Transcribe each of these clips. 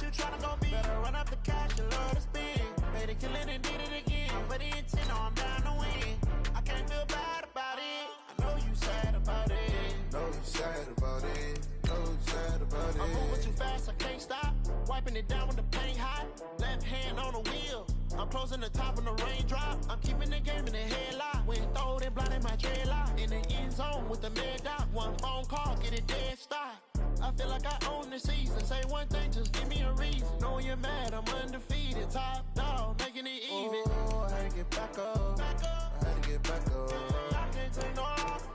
you tryna go be. Better run up the cash and love to spin. Made it killing and did it again. But the intent, I'm down to win. I can't feel bad about it. I know you sad about it. Know you sad about it. Know you sad about it. I'm moving too fast, I can't stop. Wiping it down when the paint hot. Left hand on the wheel. I'm closing the top when the raindrop. I'm keeping the game in the headlock. When throwed and blinded my dreadlock. In the end zone with the mad dot. One phone call, get it dead stop. I feel like I own the season. Say one thing, just give me a reason. Knowing you're mad, I'm undefeated. Top dog, making it even. Oh, I had to get back up. I had to get back up. I can't take no off.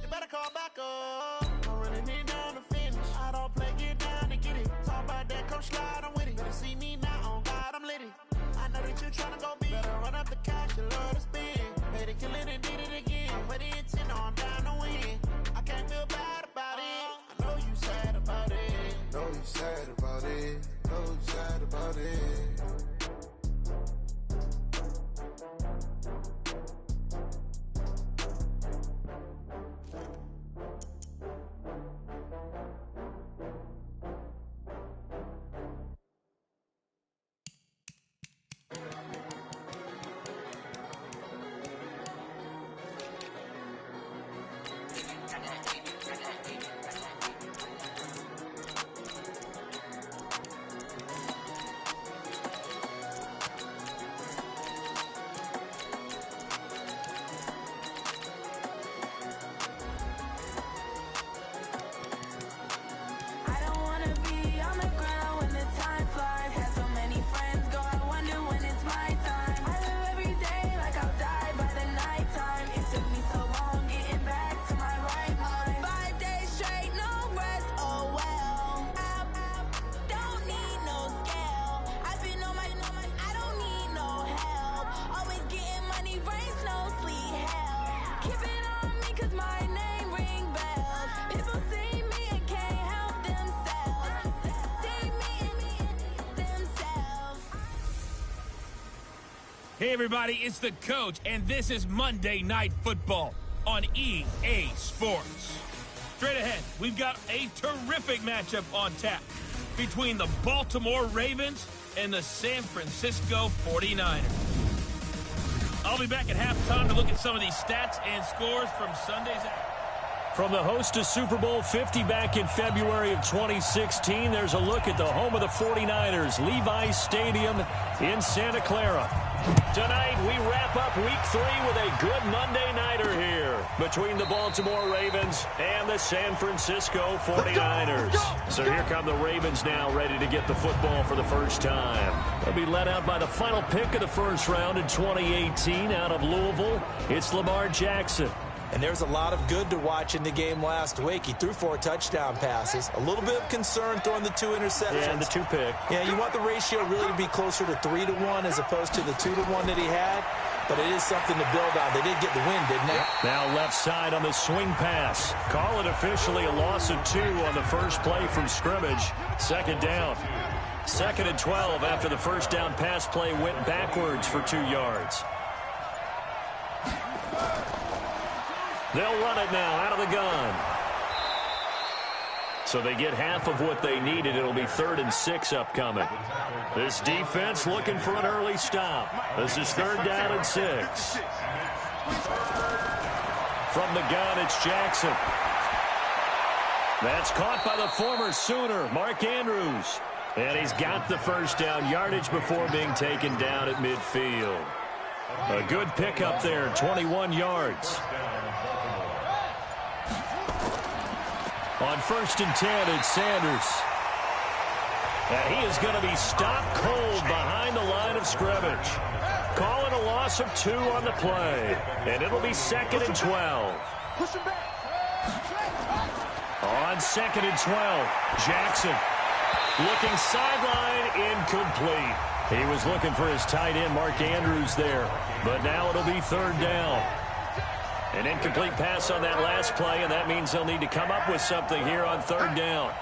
You better call back up. I'm running it down to finish. I don't play, get down to get it. Talk about that, come slide, I'm with it. Better see me now, on God, I'm lit it. I know that you tryna go be. Better run up the cash and love to spin. Made it kill it and did it again. But the intent, I'm down to win. I can't feel bad about it. I know you sad about it. Know you sad about it. Know you sad about it. Hey everybody, it's the coach, and this is Monday Night Football on EA Sports. Straight ahead, we've got a terrific matchup on tap between the Baltimore Ravens and the San Francisco 49ers. I'll be back at halftime to look at some of these stats and scores from Sunday's action. From the host to Super Bowl 50 back in February of 2016, there's a look at the home of the 49ers, Levi's Stadium in Santa Clara. Tonight, we wrap up Week 3 with a good Monday nighter here between the Baltimore Ravens and the San Francisco 49ers. So here come the Ravens now, ready to get the football for the first time. They'll be led out by the final pick of the first round in 2018 out of Louisville. It's Lamar Jackson. And there's a lot of good to watch in the game last week. He threw 4 touchdown passes. A little bit of concern throwing the 2 interceptions. Yeah, and the 2 pick. Yeah, you want the ratio really to be closer to 3-to-1 as opposed to the 2-to-1 that he had. But it is something to build on. They did get the win, didn't they? Now left side on the swing pass. Call it officially a loss of 2 on the first play from scrimmage. Second down. 2nd and 12 after the first down pass play went backwards for 2 yards. They'll run it now out of the gun. So they get half of what they needed. It'll be 3rd and 6 upcoming. This defense looking for an early stop. This is 3rd down and 6. From the gun, it's Jackson. That's caught by the former Sooner, Mark Andrews. And he's got the first down yardage before being taken down at midfield. A good pickup there, 21 yards. On 1st and 10, it's Sanders. And he is going to be stopped cold behind the line of scrimmage. Calling a loss of 2 on the play. And it'll be 2nd and 12. On 2nd and 12, Jackson. Looking sideline, incomplete. He was looking for his tight end, Mark Andrews, there. But now it'll be 3rd down. An incomplete pass on that last play, and that means they'll need to come up with something here on 3rd down.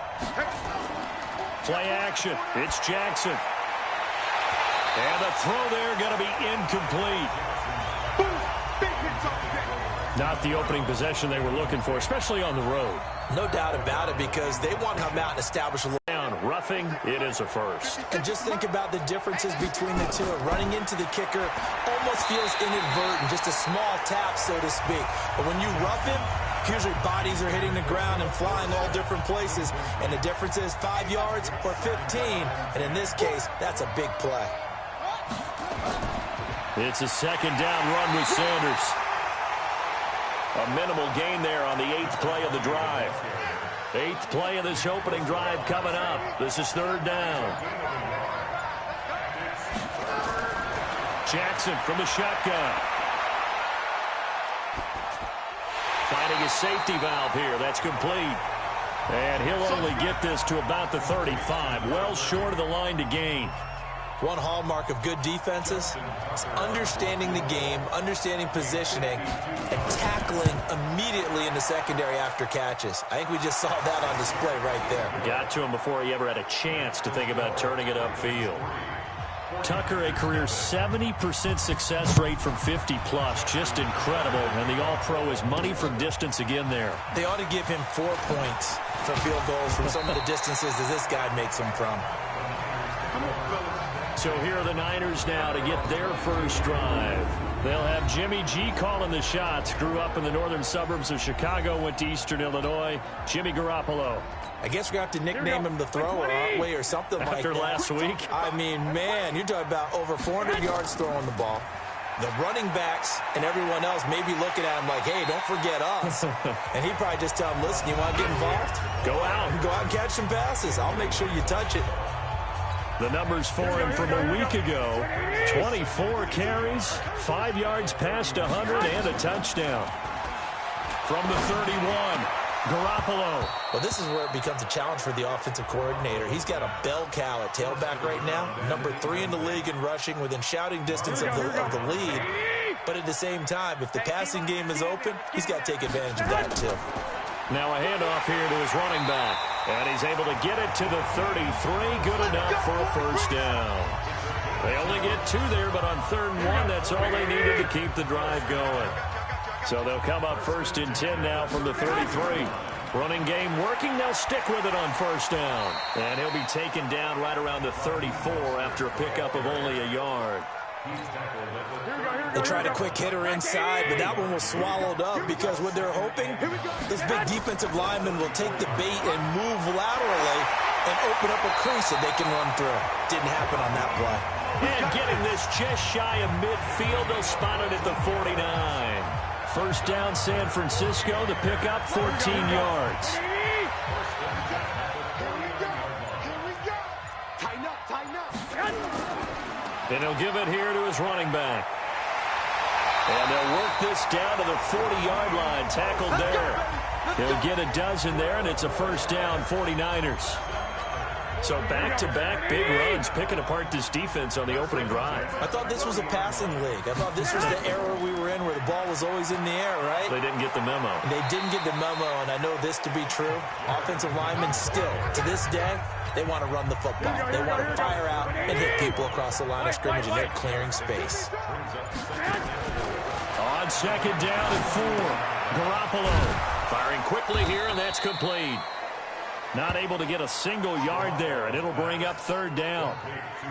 Play action. It's Jackson. And the throw there going to be incomplete. Not the opening possession they were looking for, especially on the road. No doubt about it, because they want to come out and establish a down Roughing, it is a first. And just think about the differences between the two. Running into the kicker almost feels inadvertent, just a small tap, so to speak. But when you rough him, usually bodies are hitting the ground and flying all different places. And the difference is 5 yards or 15. And in this case, that's a big play. It's a second down run with Sanders. A minimal gain there on the 8th play of the drive. 8th play of this opening drive coming up. This is 3rd down. Jackson from the shotgun. Finding a safety valve here. That's complete. And he'll only get this to about the 35. Well short of the line to gain. One hallmark of good defenses is understanding the game, understanding positioning, and tackling immediately in the secondary after catches. I think we just saw that on display right there. Got to him before he ever had a chance to think about turning it upfield. Tucker, a career 70% success rate from 50-plus. Just incredible. And the All-Pro is money from distance again there. They ought to give him 4 points for field goals from some of the distances that this guy makes them from. So here are the Niners now to get their first drive. They'll have Jimmy G calling the shots. Grew up in the northern suburbs of Chicago, went to Eastern Illinois. Jimmy Garoppolo. I guess we're going to have to nickname him the thrower, aren't we, or something like that. After last week? I mean, man, you're talking about over 400 yards throwing the ball. The running backs and everyone else may be looking at him like, hey, don't forget us. And he'd probably just tell him, listen, you want to get involved? Go out. Go out and catch some passes. I'll make sure you touch it. The numbers for him from a week ago. 24 carries, 5 yards past 100, and a touchdown. From the 31, Garoppolo. Well, this is where it becomes a challenge for the offensive coordinator. He's got a bell cow at tailback right now. Number 3 in the league in rushing, within shouting distance of the lead. But at the same time, if the passing game is open, he's got to take advantage of that too. Now a handoff here to his running back. And he's able to get it to the 33. Good enough for a first down. They only get 2 there, but on 3rd and 1, that's all they needed to keep the drive going. So they'll come up 1st and 10 now from the 33. Running game working. They'll stick with it on 1st down. And he'll be taken down right around the 34 after a pickup of only a yard. They tried a quick hitter inside, but that one was swallowed up because what they're hoping, those big defensive linemen will take the bait and move laterally and open up a crease that they can run through. Didn't happen on that play. And getting this just shy of midfield, they'll spot it at the 49. 1st down, San Francisco to pick up 14 yards. And he'll give it here to his running back. And they'll work this down to the 40-yard line. Tackled there. He'll get a dozen there, and it's a 1st down, 49ers. So back-to-back big runs, picking apart this defense on the opening drive. I thought this was a passing league. I thought this was the era we were in where the ball was always in the air, right? They didn't get the memo. They didn't get the memo, and I know this to be true. Offensive linemen still, to this day, they want to run the football. They want to fire out and hit people across the line of scrimmage, and they're clearing space. On 2nd down and 4, Garoppolo firing quickly here, and that's complete. Not able to get a single yard there, and it'll bring up 3rd down.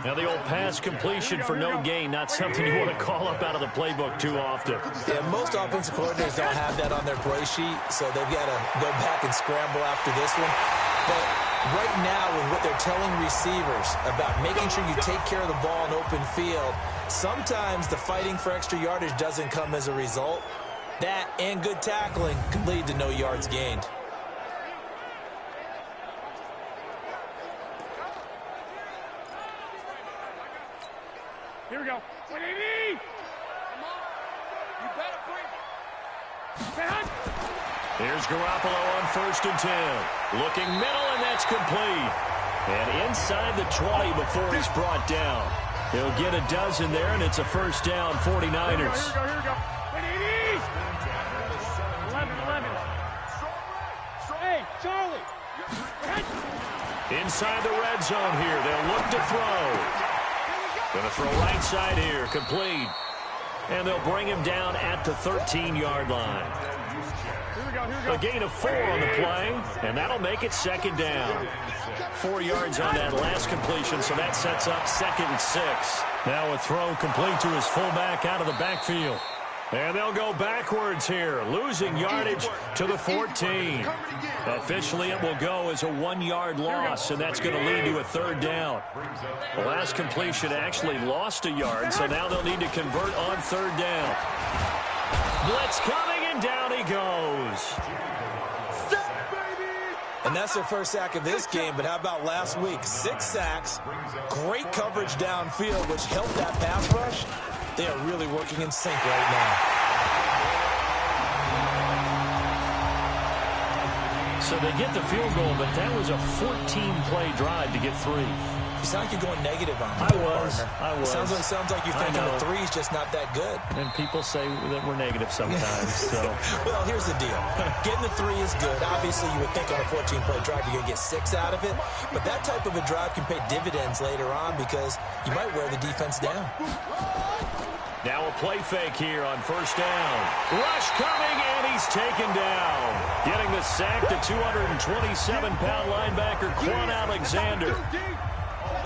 Now the old pass completion for no gain, not something you want to call up out of the playbook too often. Yeah, most offensive coordinators don't have that on their play sheet, so they've got to go back and scramble after this one. But right now, with what they're telling receivers about making sure you take care of the ball in open field, sometimes the fighting for extra yardage doesn't come as a result. That and good tackling could lead to no yards gained. Here we go. What do you need? Come on. You better bring. Here's Garoppolo on 1st and 10. Looking middle, and that's complete. And inside the 20 before he's brought down. He'll get a dozen there, and it's a 1st down, 49ers. Here we go. What do you need? 11. Hey, Charlie. Inside the red zone here. They'll look to throw. Going to throw right side here, complete. And they'll bring him down at the 13-yard line. A gain of 4 on the play, and that'll make it second down. 4 yards on that last completion, so that sets up 2nd and 6. Now a throw complete to his fullback out of the backfield. And they'll go backwards here, losing yardage to the 14. Officially, it will go as a 1-yard loss, and that's going to lead to a 3rd down. The last completion actually lost a yard, so now they'll need to convert on 3rd down. Blitz coming, and down he goes. And that's their first sack of this game, but how about last week? 6 sacks, great coverage downfield, which helped that pass rush. They are really working in sync right now. So they get the field goal, but that was a 14-play drive to get 3. You sound like you're going negative on me. I was. It sounds like you're thinking the 3 is just not that good. And people say that we're negative sometimes. So. Well, here's the deal. Getting the 3 is good. Obviously, you would think on a 14-play drive you're going to get 6 out of it. But that type of a drive can pay dividends later on because you might wear the defense down. Now a play fake here on 1st down. Rush coming, and he's taken down. Getting the sack to 227-pound linebacker Quan Alexander.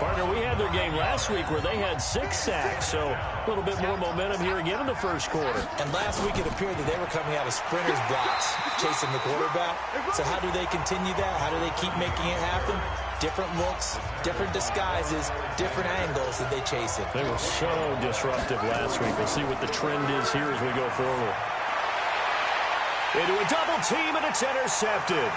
Partner, we had their game last week where they had 6 sacks, so a little bit more momentum here again in the 1st quarter. And last week it appeared that they were coming out of sprinters blocks, chasing the quarterback. So how do they continue that? How do they keep making it happen? Different looks, different disguises, different angles that they chase it. They were so disruptive last week. We'll see what the trend is here as we go forward. Into a double team, and it's intercepted.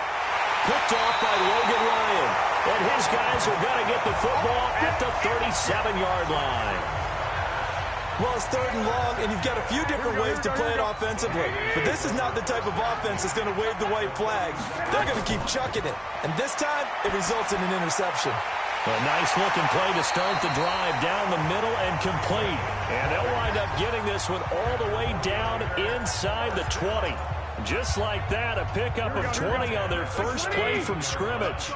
Picked off by Logan Ryan. And his guys are going to get the football at the 37-yard line. Well, it's 3rd and long, and you've got a few different ways to play it offensively. But this is not the type of offense that's going to wave the white flag. They're going to keep chucking it. And this time, it results in an interception. A nice-looking play to start the drive down the middle and complete. And they'll wind up getting this one all the way down inside the 20. Just like that, a pickup of 20 on their first play from scrimmage.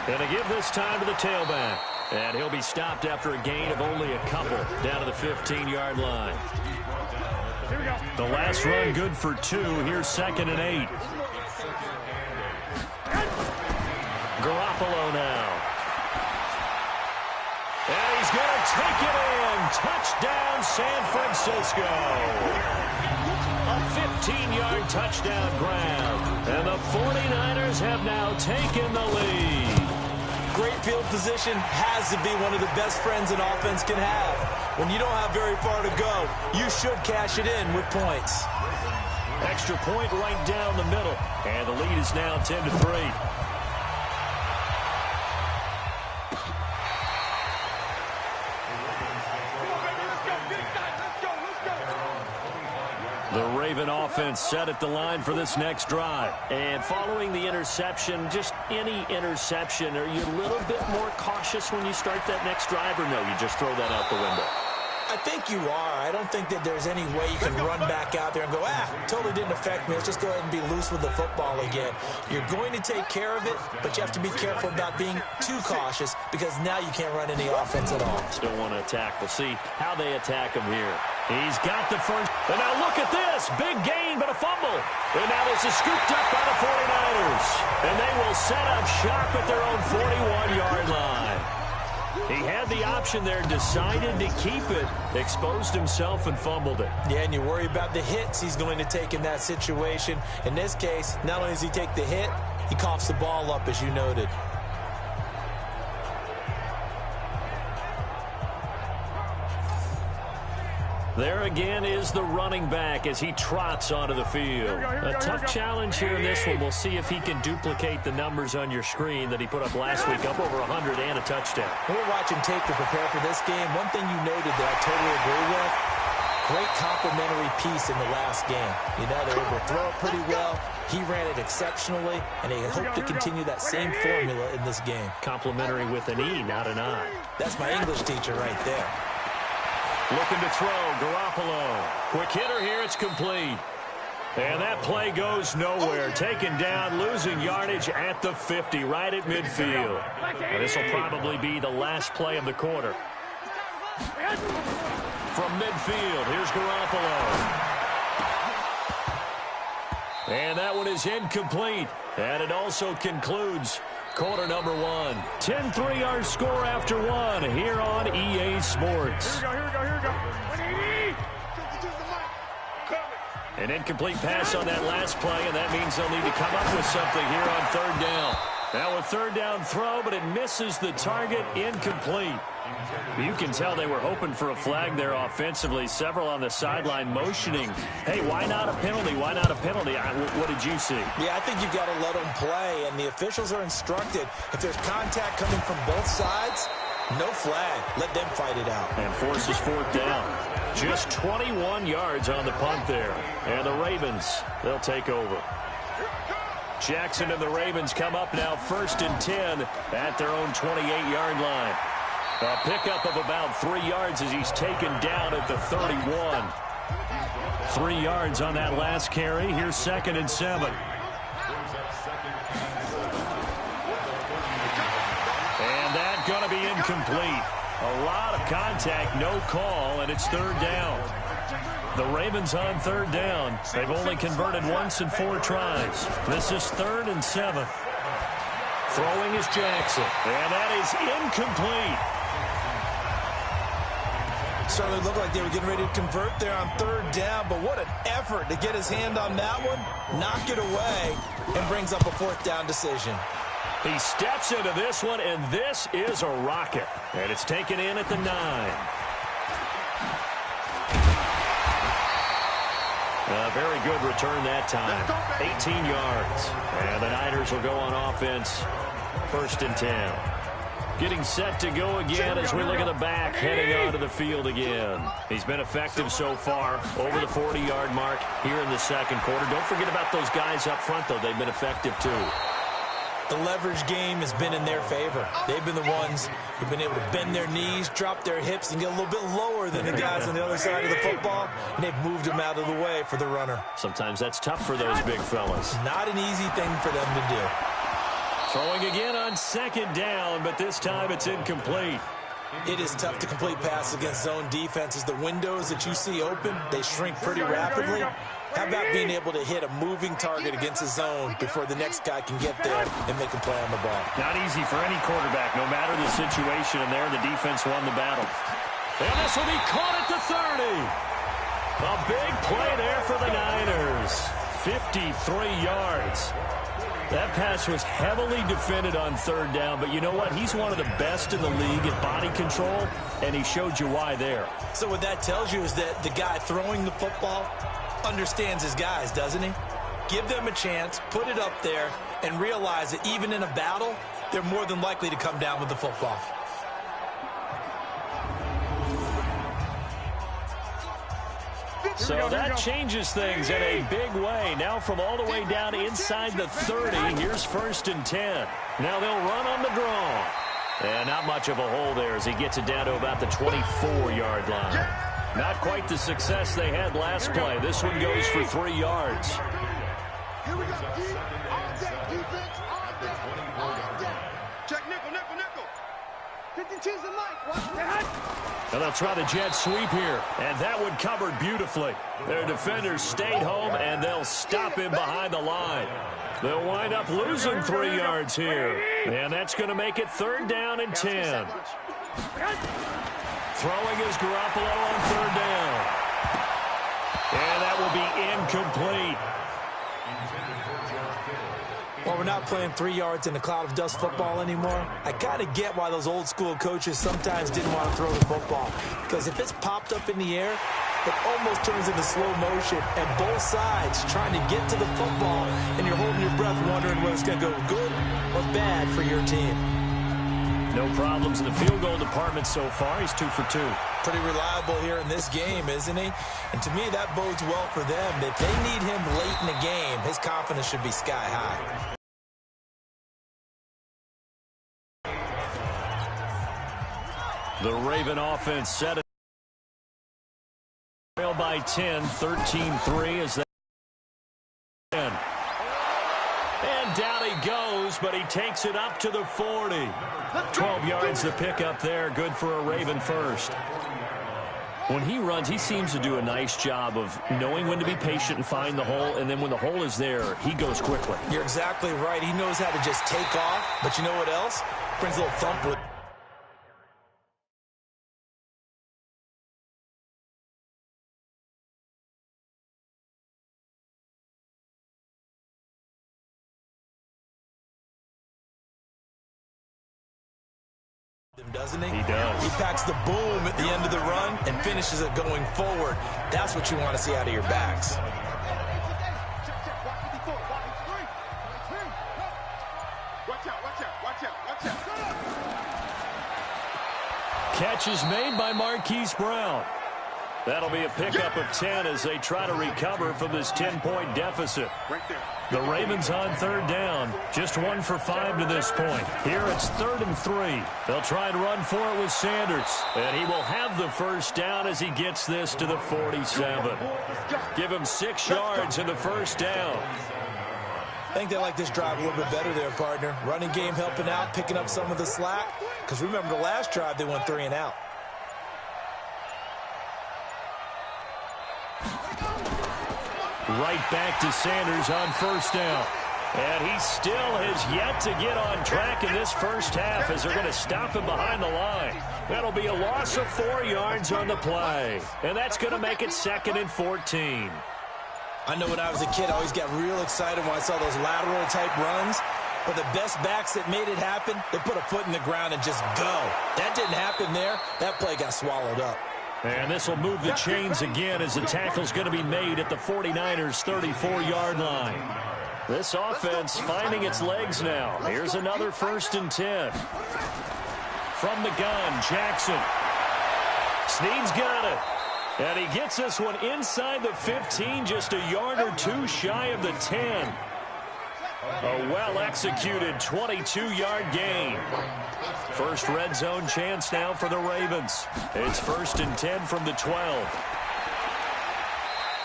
And to give this time to the tailback. And he'll be stopped after a gain of only a couple down to the 15-yard line. The last run good for 2. Here's 2nd and 8. Garoppolo now. And he's going to take it in. Touchdown, San Francisco. A 15-yard touchdown grab. And the 49ers have now taken the lead. Great field position has to be one of the best friends an offense can have. When you don't have very far to go, you should cash it in with points. Extra point right down the middle. And the lead is now 10-3. The Raven offense set at the line for this next drive. And following the interception, just any interception, are you a little bit more cautious when you start that next drive, or no, you just throw that out the window? I think you are. I don't think that there's any way you can run back out there and go, totally didn't affect me. Let's just go ahead and be loose with the football again. You're going to take care of it, but you have to be careful about being too cautious because now you can't run any offense at all. Still want to attack. We'll see how they attack him here. He's got the first. And now look at this. Big gain, but a fumble. And now this is scooped up by the 49ers. And they will set up shop at their own 41-yard line. He had the option there, decided to keep it, exposed himself and fumbled it. Yeah, and you worry about the hits he's going to take in that situation. In this case, not only does he take the hit, he coughs the ball up, as you noted. There again is the running back as he trots onto the field. A tough challenge here in this one. We'll see if he can duplicate the numbers on your screen that he put up last week, up over 100 and a touchdown. We're watching tape to prepare for this game. One thing you noted that I totally agree with, great complimentary piece in the last game. You know, they were able to throw it pretty well. He ran it exceptionally, and they hope to continue that same formula in this game. Complimentary with an E, not an I. That's my English teacher right there. Looking to throw, Garoppolo. Quick hitter here, it's complete. And that play goes nowhere. Taken down, losing yardage at the 50, right at midfield. And this will probably be the last play of the quarter. From midfield, here's Garoppolo. And that one is incomplete. And it also concludes quarter number one. 10-3 our score after one here on EA Sports. Here we go. 180! An incomplete pass on that last play, and that means they'll need to come up with something here on third down. Now a third down throw, but it misses the target, incomplete. You can tell they were hoping for a flag there offensively. Several on the sideline motioning. Hey, why not a penalty? Why not a penalty? What did you see? Yeah, I think you've got to let them play, and the officials are instructed. If there's contact coming from both sides, no flag. Let them fight it out. And forces fourth down. Just 21 yards on the punt there. And the Ravens, they'll take over. Jackson and the Ravens come up now 1st and 10 at their own 28-yard line. A pickup of about 3 yards as he's taken down at the 31. 3 yards on that last carry. Here's 2nd and 7. And that's going to be incomplete. A lot of contact, no call, and it's third down. The Ravens on third down. They've only converted once in 4 tries. This is 3rd and 7. Throwing is Jackson. And that is incomplete. Certainly looked like they were getting ready to convert there on third down, but what an effort to get his hand on that one, knock it away, and brings up a 4th down decision. He steps into this one, and this is a rocket. And it's taken in at the 9. A very good return that time. 18 yards. And the Niners will go on offense. 1st and 10. Getting set to go again as we look at the back, heading onto the field again. He's been effective so far, over the 40-yard mark here in the second quarter. Don't forget about those guys up front, though. They've been effective, too. The leverage game has been in their favor. They've been the ones who've been able to bend their knees, drop their hips, and get a little bit lower than the guys on the other side of the football, and they've moved them out of the way for the runner. Sometimes that's tough for those big fellas. Not an easy thing for them to do. Throwing again on 2nd down, but this time it's incomplete. It is tough to complete passes against zone defenses. The windows that you see open, they shrink pretty rapidly. How about being able to hit a moving target against a zone before the next guy can get there and make a play on the ball? Not easy for any quarterback, no matter the situation, and there the defense won the battle. And this will be caught at the 30. A big play there for the Niners. 53 yards. That pass was heavily defended on third down, but you know what? He's one of the best in the league at body control, and he showed you why there. So what that tells you is that the guy throwing the football understands his guys, doesn't he? Give them a chance, put it up there, and realize that even in a battle, they're more than likely to come down with the football. So that changes things in a big way. Now from all the way down inside the 30, here's 1st and 10. Now they'll run on the draw. And not much of a hole there as he gets it down to about the 24-yard line. Not quite the success they had last play. This one goes for 3 yards. Here we go. All day defense. All day. Check nickel. 52's the mic. Watch that. And they'll try the jet sweep here. And that one covered beautifully. Their defenders stayed home, and they'll stop him behind the line. They'll wind up losing 3 yards here. And that's going to make it 3rd down and 10. Throwing is Garoppolo on 3rd down. And that will be incomplete. Well, we're not playing 3 yards in a cloud of dust football anymore. I kind of get why those old school coaches sometimes didn't want to throw the football. Because if it's popped up in the air, it almost turns into slow motion. And both sides trying to get to the football, and you're holding your breath wondering whether it's going to go good or bad for your team. No problems in the field goal department so far. He's 2 for 2. Pretty reliable here in this game, isn't he? And to me, that bodes well for them. If they need him late in the game, his confidence should be sky high. The Raven offense set it trail by 10, 13-3 as they end. And down he goes, but he takes it up to the 40. 12 yards the pickup there, good for a Raven first. When he runs, he seems to do a nice job of knowing when to be patient and find the hole, and then when the hole is there, he goes quickly. You're exactly right. He knows how to just take off, but you know what else? Brings a little thump with doesn't he? He does. He packs the boom at the end of the run and finishes it going forward. That's what you want to see out of your backs. Catch is made by Marquise Brown. That'll be a pickup of 10 as they try to recover from this 10-point deficit. The Ravens on third down. Just 1 for 5 to this point. Here it's 3rd and 3. They'll try and run for it with Sanders. And he will have the first down as he gets this to the 47. Give him 6 yards in the first down. I think they like this drive a little bit better there, partner. Running game helping out, picking up some of the slack. Because remember, the last drive they went 3 and out. Right back to Sanders on first down. And he still has yet to get on track in this first half as they're going to stop him behind the line. That'll be a loss of 4 yards on the play. And that's going to make it 2nd and 14. I know when I was a kid, I always got real excited when I saw those lateral-type runs. But the best backs that made it happen, they put a foot in the ground and just go. That didn't happen there. That play got swallowed up. And this will move the chains again as the tackle's going to be made at the 49ers' 34-yard line. This offense finding its legs now. Here's another 1st and 10. From the gun, Jackson. Snead's got it. And he gets this one inside the 15, just a yard or 2 shy of the 10. A well-executed 22-yard gain. First red zone chance now for the Ravens. It's 1st and 10 from the 12.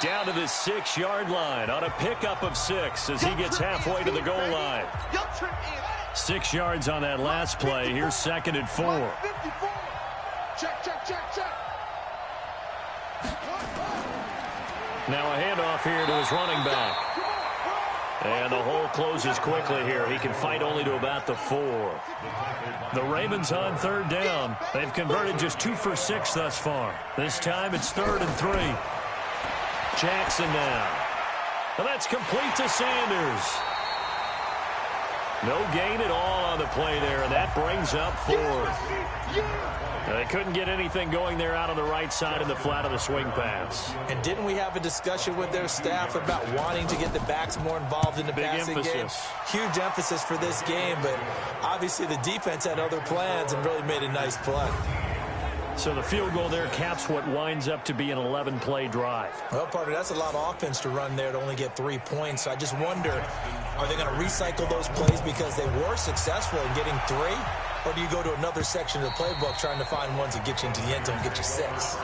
Down to the 6-yard line on a pickup of 6 as he gets halfway to the goal line. 6 yards on that last play. Here's 2nd and 4. Now a handoff here to his running back. And the hole closes quickly here. He can fight only to about the 4. The Ravens on third down. They've converted just 2 for 6 thus far. This time it's 3rd and 3. Jackson now. And that's complete to Sanders. No gain at all on the play there, and that brings up 4th. They couldn't get anything going there out on the right side of the flat of the swing pass. And didn't we have a discussion with their staff about wanting to get the backs more involved in the passing game? Huge emphasis for this game, but obviously the defense had other plans and really made a nice play. So the field goal there caps what winds up to be an 11-play drive. Well, partner, that's a lot of offense to run there to only get 3 points. So I just wonder, are they going to recycle those plays because they were successful in getting 3? Or do you go to another section of the playbook trying to find ones that get you into the end zone and get you 6?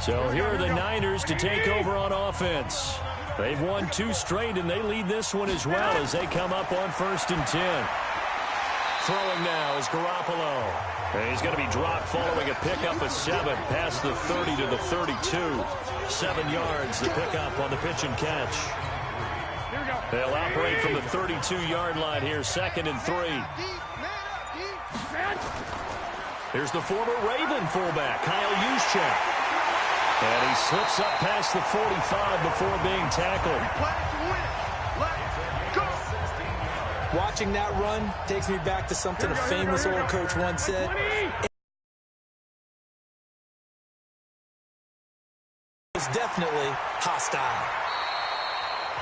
So here are the Niners to take over on offense. They've won 2 straight, and they lead this one as well as they come up on 1st and 10. Throwing now is Garoppolo. And he's going to be dropped following a pickup of 7 past the 30 to the 32. 7 yards, the pickup on the pitch and catch. They'll operate from the 32-yard line here, 2nd and 3. Here's the former Raven fullback, Kyle Juszczyk. And he slips up past the 45 before being tackled. Watching that run takes me back to something a famous old coach once said. It's definitely hostile.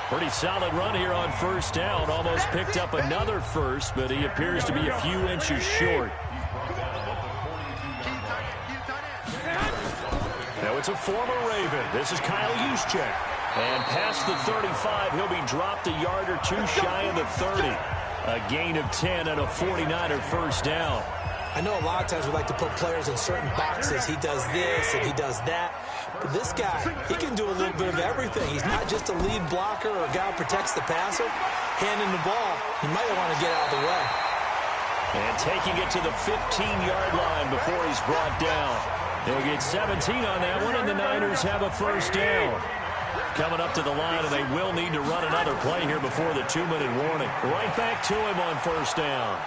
Pretty solid run here on 1st down. Almost picked up another 1st, but he appears to be a few inches short. Now it's a former Raven. This is Kyle Juszczyk. And past the 35, he'll be dropped a yard or 2 shy of the 30. A gain of 10 and a 49er 1st down. I know a lot of times we like to put players in certain boxes. He does this and he does that. But this guy, he can do a little bit of everything. He's not just a lead blocker or a guy who protects the passer. Handing the ball, he might want to get out of the way. And taking it to the 15-yard line before he's brought down. He'll get 17 on that one, and the Niners have a first down. Coming up to the line, and they will need to run another play here before the 2-minute warning. Right back to him on first down.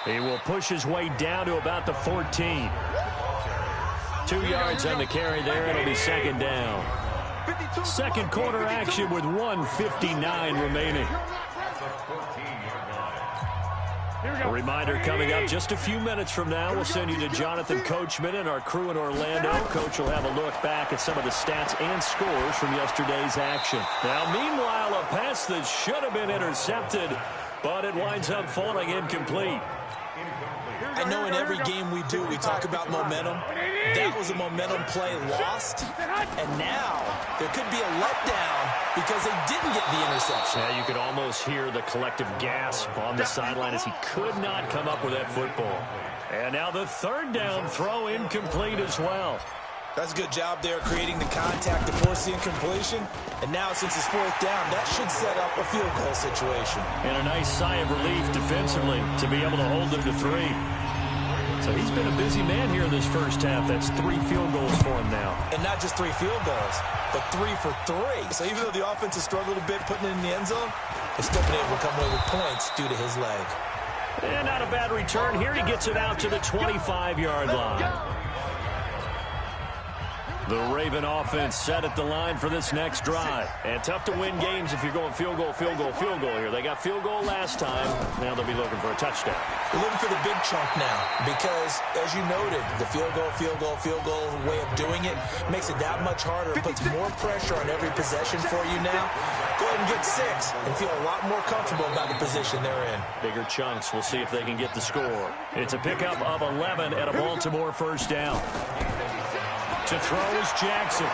He will push his way down to about the 14. 2 yards on the carry there. It'll be second down. Second quarter action with 1:59 remaining. A reminder coming up just a few minutes from now. We'll send you to Jonathan Coachman and our crew in Orlando. Coach will have a look back at some of the stats and scores from yesterday's action. Now, meanwhile, a pass that should have been intercepted, but it winds up falling incomplete. I know in every game we do, we talk about momentum. That was a momentum play lost. And now there could be a letdown because they didn't get the interception. Yeah, you could almost hear the collective gasp on the sideline as he could not come up with that football. And now the third down throw incomplete as well. That's a good job there creating the contact to force the incompletion. And now since it's fourth down, that should set up a field goal situation. And a nice sigh of relief defensively to be able to hold them to 3. So he's been a busy man here in this first half. That's 3 field goals for him now. And not just 3 field goals, but 3 for 3. So even though the offense has struggled a bit putting it in the end zone, they've still been able to come away with points due to his leg. And not a bad return here. He gets it out to the 25-yard line. The Raven offense set at the line for this next drive. And tough to win games if you're going field goal, field goal, field goal here. They got field goal last time. Now they'll be looking for a touchdown. They're looking for the big chunk now because, as you noted, the field goal, field goal, field goal way of doing it makes it that much harder. It puts more pressure on every possession for you now. Go ahead and get 6 and feel a lot more comfortable about the position they're in. Bigger chunks. We'll see if they can get the score. It's a pickup of 11 at a Baltimore first down. To throw is Jackson.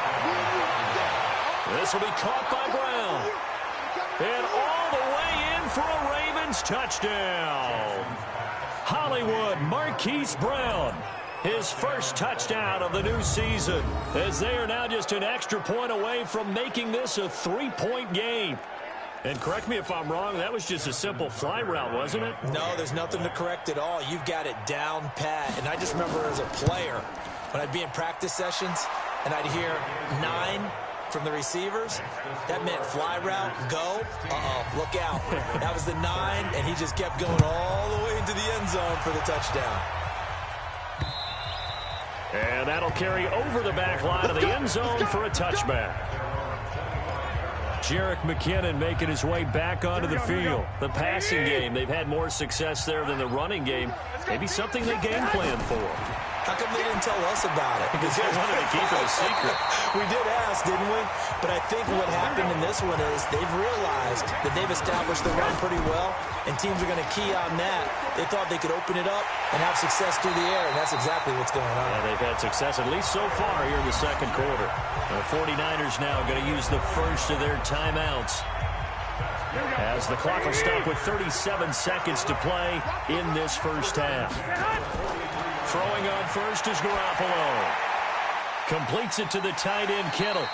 This will be caught by Brown. And all the way in for a Ravens touchdown. Hollywood Marquise Brown. His first touchdown of the new season, as they are now just an extra point away from making this a 3-point game. And correct me if I'm wrong, that was just a simple fly route, wasn't it? No, there's nothing to correct at all. You've got it down pat. And I just remember as a player, when I'd be in practice sessions and I'd hear 9 from the receivers, that meant fly route, go, look out. That was the 9, and he just kept going all the way into the end zone for the touchdown. And that'll carry over the back line of the end zone for a touchback. Jerick McKinnon making his way back onto the field. The passing game, they've had more success there than the running game. Maybe something they game plan for. How come they didn't tell us about it? Because they wanted to keep it a secret. We did ask, didn't we? But I think what happened in this one is they've realized that they've established the run pretty well, and teams are going to key on that. They thought they could open it up and have success through the air, and that's exactly what's going on. Yeah, they've had success, at least so far here in the second quarter. The 49ers now going to use the first of their timeouts, as the clock will stop with 37 seconds to play in this first half. Throwing on first is Garoppolo. Completes it to the tight end, Kittle.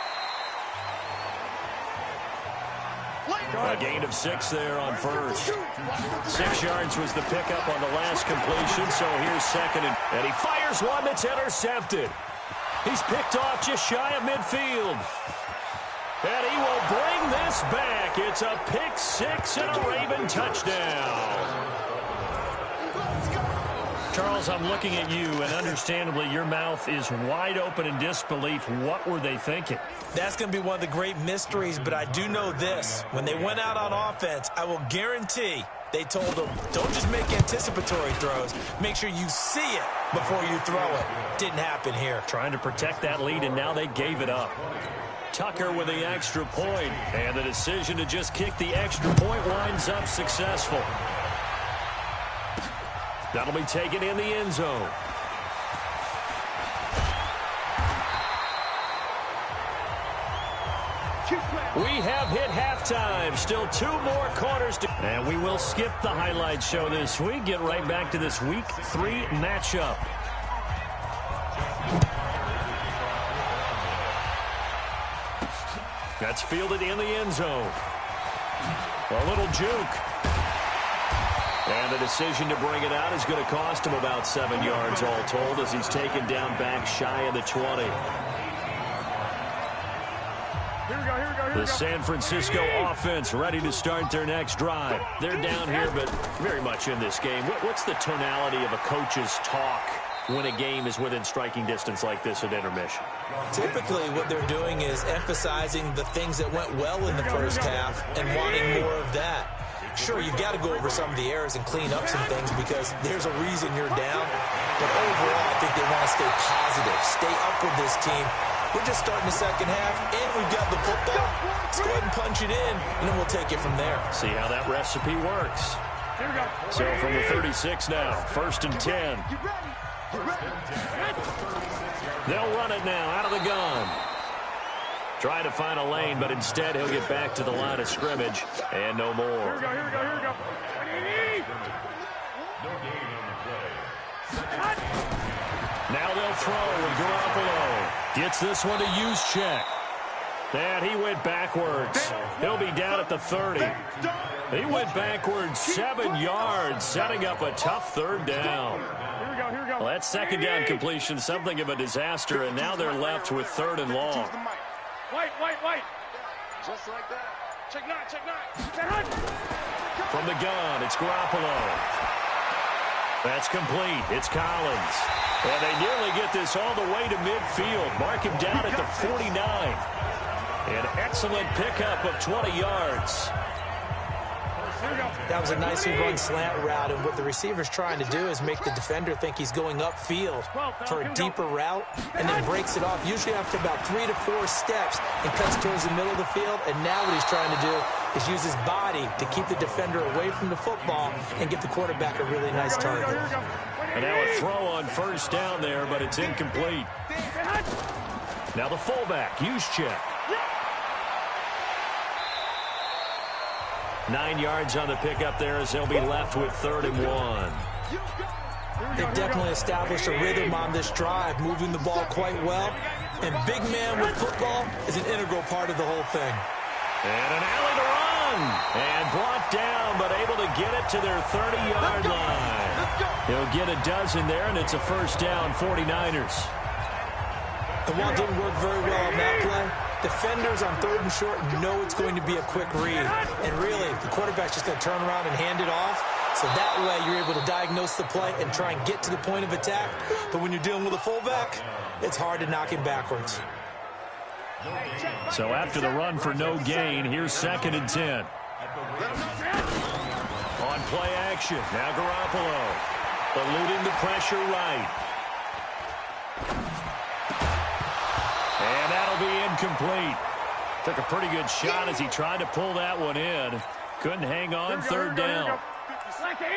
A gain of 6 there on first. 6 yards was the pickup on the last completion, so here's second. And he fires one that's intercepted. He's picked off just shy of midfield. And he will bring this back. It's a pick 6 and a Raven touchdown. Charles, I'm looking at you, and understandably, your mouth is wide open in disbelief. What were they thinking? That's going to be one of the great mysteries, but I do know this. When they went out on offense, I will guarantee they told them, don't just make anticipatory throws. Make sure you see it before you throw it. Didn't happen here. Trying to protect that lead, and now they gave it up. Tucker with the extra point, and the decision to just kick the extra point winds up successful. That'll be taken in the end zone. We have hit halftime. Still 2 more quarters to... And we will skip the highlight show this week. Get right back to this Week 3 matchup. That's fielded in the end zone. A little juke. And the decision to bring it out is going to cost him about 7 yards all told as he's taken down back shy of the 20. The San Francisco offense ready to start their next drive. They're down here, but very much in this game. What's the tonality of a coach's talk when a game is within striking distance like this at intermission? Typically, what they're doing is emphasizing the things that went well in the first half and wanting more of that. Sure, you've got to go over some of the errors and clean up some things because there's a reason you're down. But overall, I think they want to stay positive, stay up with this team. We're just starting the second half, and we've got the football. Let's go ahead and punch it in, and then we'll take it from there. See how that recipe works. So from the 36 now, 1st and 10. They'll run it now out of the gun. Trying to find a lane, but instead he'll get back to the line of scrimmage, and no more. Here we go. Now they'll throw with Garoppolo. Gets this one to Juszczyk. And he went backwards. He'll be down at the 30. He went backwards 7 yards, setting up a tough 3rd down. Well, that 2nd down completion, something of a disaster, and now they're left with 3rd and long. White. Just like that. Check nine. From the gun, it's Garoppolo. That's complete. It's Collins. And they nearly get this all the way to midfield. Mark him down at the 49. An excellent pickup of 20 yards. That was a nicely run slant route, and what the receiver's trying to do is make the defender think he's going upfield for a deeper route and then breaks it off, usually after about 3 to 4 steps, and cuts towards the middle of the field. And now what he's trying to do is use his body to keep the defender away from the football and give the quarterback a really nice target. And now a throw on 1st down there, but it's incomplete. Now the fullback, Juszczyk. 9 yards on the pickup there as they'll be left with 3rd and 1. They've definitely established a rhythm on this drive, moving the ball quite well. And big man with football is an integral part of the whole thing. And an alley to run. And brought down, but able to get it to their 30-yard line. He'll get a dozen there, and it's a 1st down, 49ers. And while it didn't work very well on that play, defenders on 3rd and short know it's going to be a quick read. And really, the quarterback's just going to turn around and hand it off. So that way, you're able to diagnose the play and try and get to the point of attack. But when you're dealing with a fullback, it's hard to knock him backwards. So after the run for no gain, here's 2nd and 10. On play action, now Garoppolo. Eluding the pressure right. And that'll be incomplete. Took a pretty good shot as he tried to pull that one in. Couldn't hang on, 3rd down.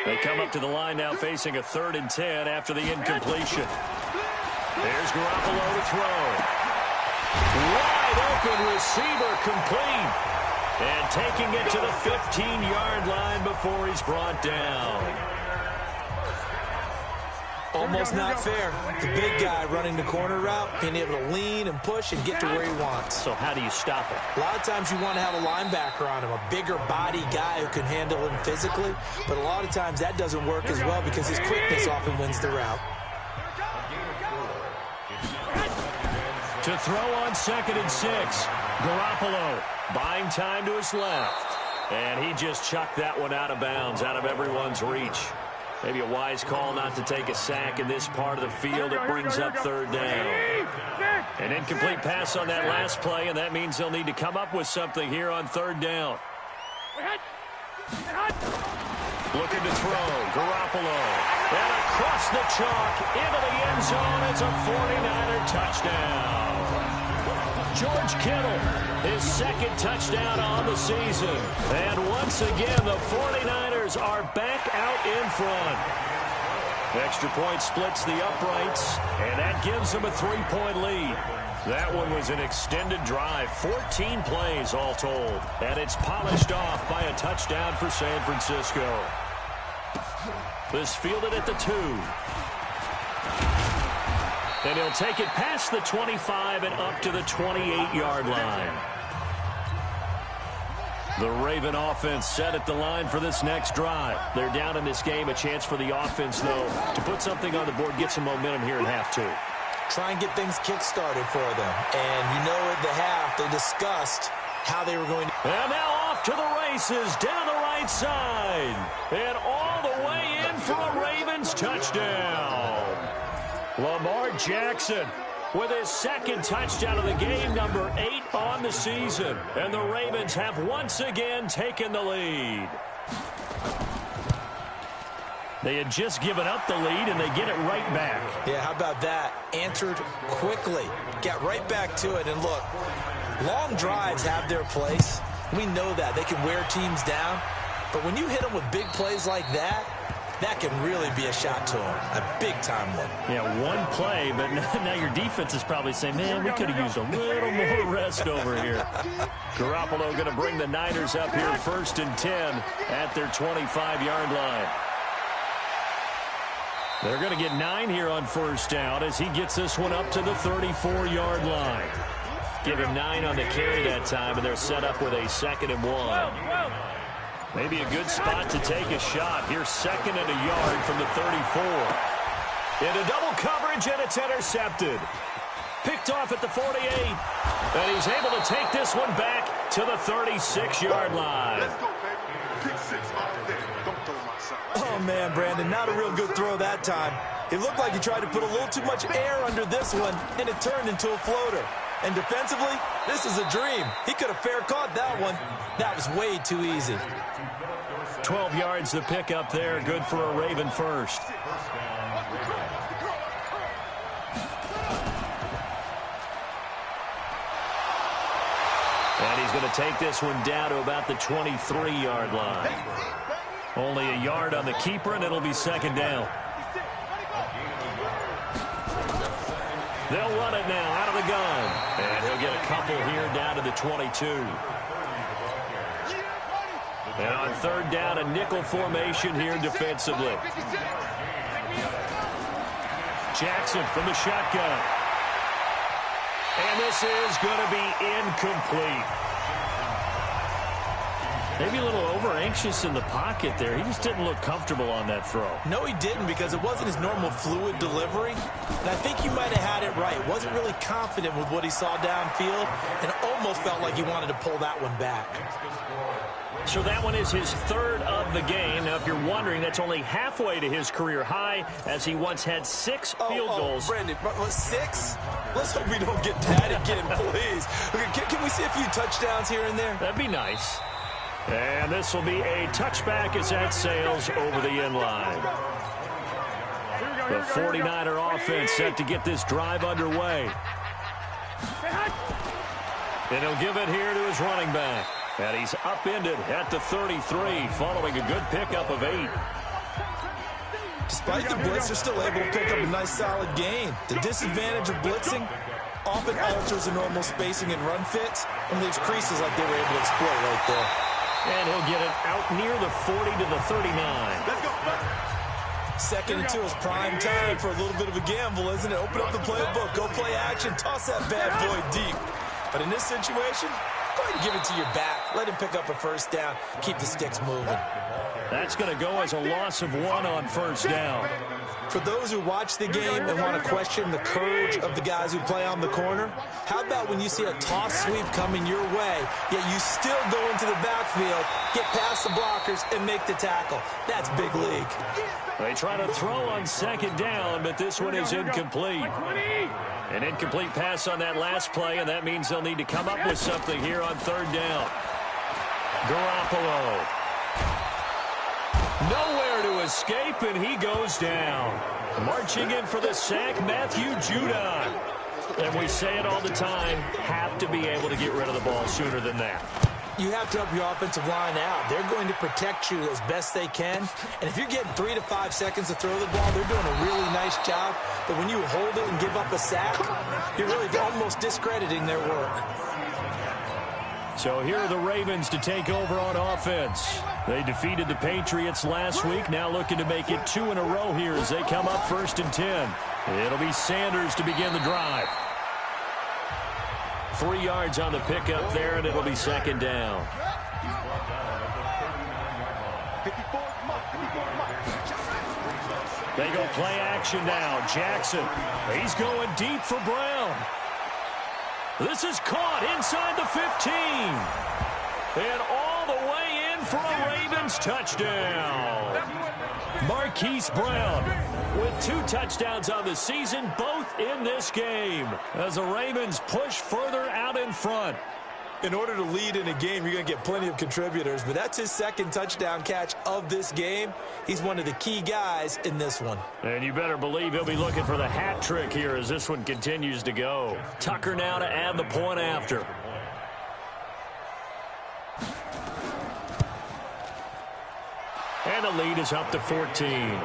They come up to the line now facing a 3rd and 10 after the incompletion. There's Garoppolo to throw. Wide open receiver complete. And taking it to the 15-yard line before he's brought down. Almost not fair. The big guy running the corner route, being able to lean and push and get to where he wants. So how do you stop it? A lot of times you want to have a linebacker on him, a bigger body guy who can handle him physically. But a lot of times that doesn't work as well because his quickness often wins the route. To throw on 2nd and 6. Garoppolo buying time to his left. And he just chucked that one out of bounds, out of everyone's reach. Maybe a wise call not to take a sack in this part of the field. It brings up 3rd down. An incomplete pass on that last play, and that means they'll need to come up with something here on 3rd down. Looking to throw. Garoppolo. And across the chalk into the end zone. It's a 49er touchdown. George Kittle, his 2nd touchdown on the season. And once again, the 49ers are back out in front. Extra point splits the uprights, and that gives them a 3-point lead. That one was an extended drive, 14 plays all told. And it's polished off by a touchdown for San Francisco. This fielded at the 2. And he'll take it past the 25 and up to the 28-yard line. The Raven offense set at the line for this next drive. They're down in this game. A chance for the offense, though, to put something on the board, get some momentum here in half two. Try and get things kick-started for them. And you know at the half, they discussed how they were going to... And now off to the races down the right side. And all the way in for a Ravens touchdown. Lamar Jackson with his second touchdown of the game, number 8 on the season. And the Ravens have once again taken the lead. They had just given up the lead, and they get it right back. Yeah, how about that? Answered quickly. Got right back to it. And look, long drives have their place. We know that. They can wear teams down. But when you hit them with big plays like that, that can really be a shot to them. A big-time one. Yeah, one play, but now your defense is probably saying, man, we could have used a little more rest over here. Garoppolo going to bring the Niners up here 1st and 10 at their 25-yard line. They're going to get 9 here on 1st down as he gets this one up to the 34-yard line. Give him 9 on the carry that time, and they're set up with a 2nd and 1. Maybe a good spot to take a shot. Here's 2nd and a yard from the 34. Into double coverage, and it's intercepted. Picked off at the 48. And he's able to take this one back to the 36-yard line. Let's go, baby. Pick 6 all day. Don't throw my son. Oh, man, Brandon, not a real good throw that time. It looked like he tried to put a little too much air under this one, and it turned into a floater. And defensively, this is a dream. He could have fair caught that one. That was way too easy. 12 yards to pick up there. Good for a Raven first. And he's going to take this one down to about the 23-yard line. Only a yard on the keeper, and it'll be 2nd down. They'll run it now out of the gun. And he'll get a couple here down to the 22. And on 3rd down, a nickel formation here defensively. Jackson from the shotgun. And this is going to be incomplete. Maybe a little over-anxious in the pocket there. He just didn't look comfortable on that throw. No, he didn't, because it wasn't his normal fluid delivery. And I think he might have had it right. Wasn't really confident with what he saw downfield, and almost felt like he wanted to pull that one back. So that one is his 3rd of the game. Now, if you're wondering, that's only halfway to his career high, as he once had 6 field goals. Brandon, 6? Let's hope we don't get that again, please. Okay, can we see a few touchdowns here and there? That'd be nice. And this will be a touchback as that sails over the end line. The 49er offense set to get this drive underway. And he'll give it here to his running back. And he's upended at the 33, following a good pickup of 8. Despite the blitz, they're still able to pick up a nice solid gain. The disadvantage of blitzing often alters the normal spacing and run fits and leaves creases like they were able to exploit right there. And he'll get it out near the 40 to the 39. Let's go. 2nd and 2 is prime time for a little bit of a gamble, isn't it? Open up the playbook, go play action, toss that bad boy deep. But in this situation, go ahead and give it to your back. Let him pick up a 1st down. Keep the sticks moving. That's going to go as a loss of 1 on 1st down. For those who watch the game and want to question the courage of the guys who play on the corner, how about when you see a toss sweep coming your way, yet you still go into the backfield, get past the blockers, and make the tackle? That's big league. They try to throw on 2nd down, but this one is incomplete. An incomplete pass on that last play, and that means they'll need to come up with something here on 3rd down. Garoppolo. Nowhere to escape, and he goes down. Marching in for the sack, Matthew Judon. And we say it all the time, have to be able to get rid of the ball sooner than that. You have to help your offensive line out. They're going to protect you as best they can. And if you're getting 3 to 5 seconds to throw the ball, they're doing a really nice job. But when you hold it and give up a sack, you're really almost discrediting their work. So here are the Ravens to take over on offense. They defeated the Patriots last week, now looking to make it 2 in a row here as they come up 1st and 10. It'll be Sanders to begin the drive. 3 yards on the pickup there, and it'll be 2nd down. They go play action now. Jackson, he's going deep for Brown. This is caught inside the 15. And all the way in for a Ravens touchdown. Marquise Brown with 2 touchdowns on the season, both in this game, as the Ravens push further out in front. In order to lead in a game, you're going to get plenty of contributors, but that's his 2nd touchdown catch of this game. He's one of the key guys in this one. And you better believe he'll be looking for the hat trick here as this one continues to go. Tucker now to add the point after. And the lead is up to 14.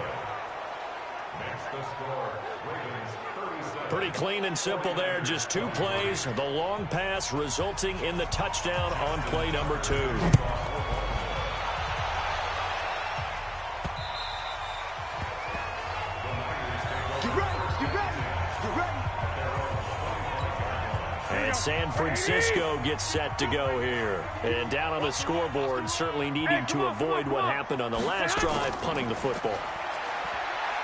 Pretty clean and simple there. Just 2 plays. The long pass resulting in the touchdown on play number 2. And San Francisco gets set to go here. And down on the scoreboard, certainly needing to avoid what happened on the last drive, punting the football.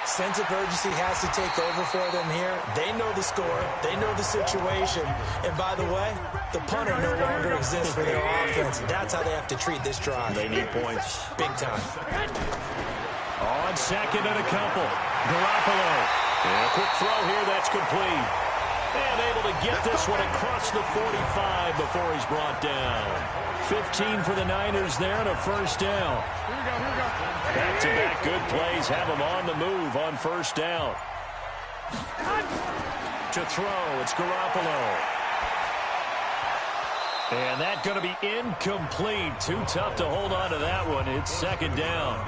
Sense of urgency has to take over for them here. They know the score. They know the situation. And by the way, the punter no longer exists for their offense. That's how they have to treat this drive. They need points. Big time. On 2nd and a couple. Garoppolo. And a quick throw here. That's complete. And able to get this one across the 45 before he's brought down. 15 for the Niners there and a first down. Back-to-back good plays have them on the move on first down. To throw, it's Garoppolo. And that's going to be incomplete. Too tough to hold on to that one. It's 2nd down.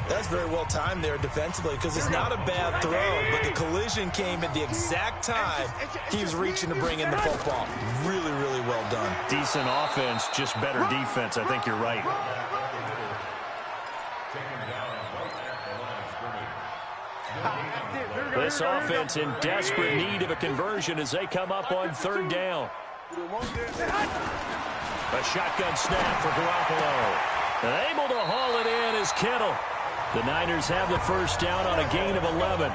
That's very well timed there defensively because it's not a bad throw, but the collision came at the exact time he was reaching to bring in the football. Really, really well done. Decent offense, just better defense. I think you're right. This offense in desperate need of a conversion as they come up on 3rd down. A shotgun snap for Garoppolo. Able to haul it in is Kittle. The Niners have the first down on a gain of 11.